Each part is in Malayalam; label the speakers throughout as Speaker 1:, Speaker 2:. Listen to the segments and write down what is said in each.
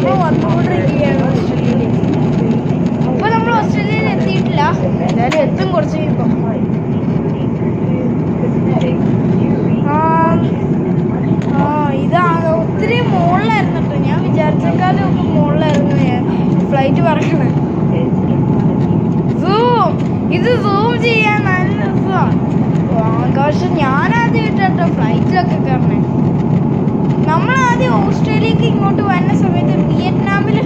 Speaker 1: നമ്മൾ വന്നുകൊണ്ടിരിക്കുകയാണ് ഓസ്ട്രേലിയയിലേക്ക്. അപ്പോൾ നമ്മൾ ഓസ്ട്രേലിയയിൽ എത്തിയിട്ടില്ല, എന്തായാലും എത്തും കുറച്ച് കഴിയുമ്പോൾ. ഇതാണ് ഒത്തിരി മുകളിലായിരുന്നു കേട്ടോ. ഞാൻ വിചാരിച്ചേക്കാളും ഒക്കെ മുകളിലായിരുന്നു ഫ്ലൈറ്റ് പറക്കണേ. ഇത് സൂം ചെയ്യാൻ നല്ല രസമാണ്. പക്ഷെ ഞാനാദ്യം കേട്ടോ ഫ്ലൈറ്റിലൊക്കെ കയറണേ. നമ്മളാദ്യം ഓസ്ട്രേലിയക്ക് ഇങ്ങോട്ട് വരുന്ന സമയത്ത് വിയറ്റ്നാമിൽ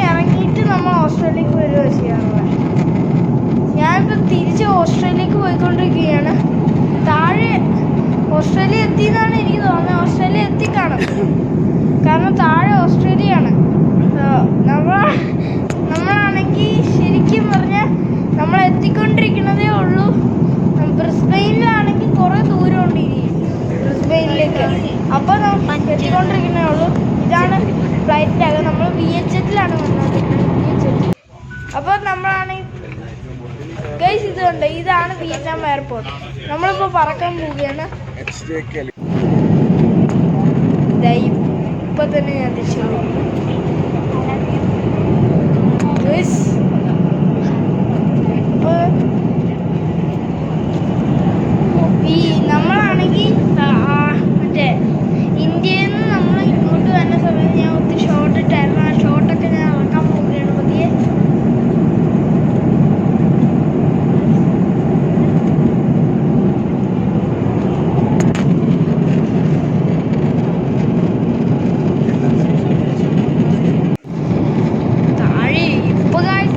Speaker 1: ഇറങ്ങിയിട്ട് നമ്മൾ ഓസ്ട്രേലിയക്ക് വരിക ചെയ്യാറുള്ളത്. ഞാനിപ്പോൾ തിരിച്ച് ഓസ്ട്രേലിയക്ക് പോയിക്കൊണ്ടിരിക്കുകയാണ്. താഴെ ഓസ്ട്രേലിയ എത്തിയെന്നാണ് എനിക്ക് തോന്നുന്നത്. ഓസ്ട്രേലിയ എത്തിക്കാണും, കാരണം താഴെ ഓസ്ട്രേലിയയാണ്. നമ്മളാണെങ്കിൽ ശരിക്കും പറഞ്ഞാൽ നമ്മൾ എത്തിക്കൊണ്ടിരിക്കുന്നതേ ഉള്ളൂ. ബ്രിസ്ബെയിനിലാണെങ്കിൽ കുറേ ദൂരമുണ്ട് ഇനി ബ്രിസ്ബെയിനിലേക്ക്. അപ്പോൾ നമ്മൾ എത്തിക്കൊണ്ടിരിക്കുന്നേ ഉള്ളൂ. ഇതാണ് ഫ്ലൈറ്റിൻ്റെ അകം. നമ്മൾ VHSലാണ് വന്നത്. അപ്പോൾ നമ്മളാണെങ്കിൽ ഗൈസ് ഇതുണ്ട്, ഇതാണ് വിയറ്റ്നാം എയർപോർട്ട്. നമ്മളിപ്പോൾ പറക്കാൻ പോവുകയാണ്. ഇപ്പം തന്നെ ഞാൻ തിരിച്ചു നമ്മളാണെങ്കിൽ മറ്റേ ഇന്ത്യയിൽ നിന്ന് നമ്മൾ ഇങ്ങോട്ട് വരുന്ന സമയത്ത് ഞാൻ ഒത്തിരി ഷോർട്ട് ഇട്ടായിരുന്നു. ആ ഷോർട്ടൊക്കെ ഞാൻ ഇറക്കാൻ പോവുകയാണ് പതിയെ.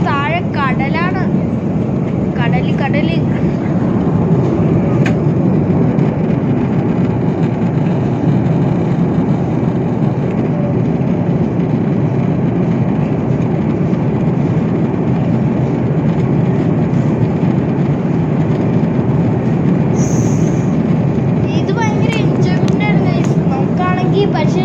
Speaker 1: താഴെ കടലാണ്, കടല്. പക്ഷെ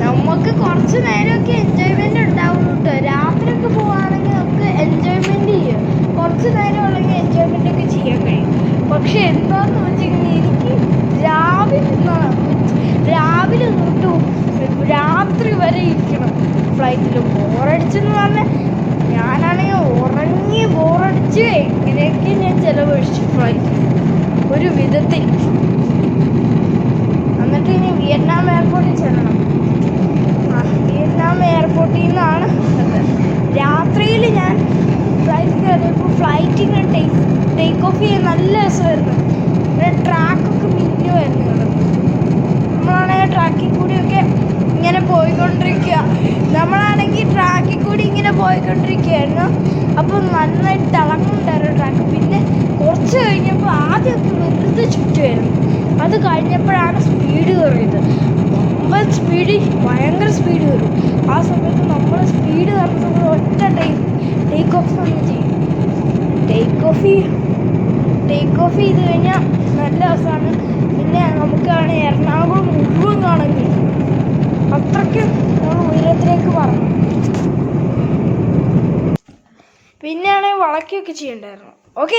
Speaker 1: നമുക്ക് കുറച്ച് നേരമൊക്കെ എൻജോയ്മെന്റ് ഉണ്ടാവുള്ളൂ കേട്ടോ. രാത്രിയൊക്കെ പോവുകയാണെങ്കിൽ നമുക്ക് എൻജോയ്മെന്റ് ചെയ്യാം, കുറച്ച് നേരം ഉള്ളെങ്കിൽ എൻജോയ്മെന്റ് ഒക്കെ ചെയ്യാൻ കഴിയും. പക്ഷെ എന്താന്ന് വെച്ചിട്ടുണ്ടെങ്കിൽ എനിക്ക് രാവിലെ തൊട്ട് രാത്രി വരെ ഇരിക്കണം ഫ്ലൈറ്റിൽ. ബോറടിച്ചെന്ന് പറഞ്ഞാൽ ഞാനാണെങ്കിൽ ഉറങ്ങി ബോറടിച്ച് എങ്ങനെയൊക്കെ ഞാൻ ചിലവഴിച്ചു ഫ്ലൈറ്റിൽ ഒരു വിധത്തിൽ. എന്നിട്ട് ഇനി വിയറ്റ്നാം എയർപോർട്ടിൽ ചെല്ലണം. വിയറ്റ്നാം എയർപോർട്ടിൽ നിന്നാണ് രാത്രിയിൽ ഞാൻ ഫ്ലൈറ്റ് കയറിയപ്പോൾ ഫ്ലൈറ്റിന് ടേക്ക് ഓഫ് ചെയ്യാൻ നല്ല രസമായിരുന്നു. പിന്നെ ട്രാക്കൊക്കെ മിന്നുമായിരുന്നു ഇവിടെ. നമ്മളാണെങ്കിൽ ട്രാക്കിൽ കൂടിയൊക്കെ ഇങ്ങനെ പോയിക്കൊണ്ടിരിക്കുക. പോയിക്കൊണ്ടിരിക്കുകയായിരുന്നു. അപ്പോൾ നന്നായിട്ട് തിളങ്ങുന്നുണ്ടായിരുന്നു ട്രാക്ക്. പിന്നെ കുറച്ച് കഴിഞ്ഞപ്പോൾ ആദ്യമൊക്കെ വെറുതെ ചുറ്റുമായിരുന്നു. അത് കഴിഞ്ഞപ്പോഴാണ് സ്പീഡ് കയറിയത്. ഭയങ്കര സ്പീഡ് കയറും. ആ സമയത്ത് നമ്മൾ സ്പീഡ് കയറുന്ന സമയത്ത് ഒറ്റ ടേക്ക് ഓഫ് തന്നെ ചെയ്യും. ടേക്ക് ഓഫ് ചെയ്ത് കഴിഞ്ഞാൽ നല്ല രസമാണ്. പിന്നെ നമുക്കാണ് എറണാകുളം മുഴുവൻ കാണാൻ കഴിയും. അത്രയ്ക്കും നമ്മൾ ഉയരത്തിലേക്ക് പറഞ്ഞു. പിന്നെയാണെങ്കിൽ വളയ്ക്കുകയൊക്കെ ചെയ്യണ്ടായിരുന്നു. ഓക്കെ.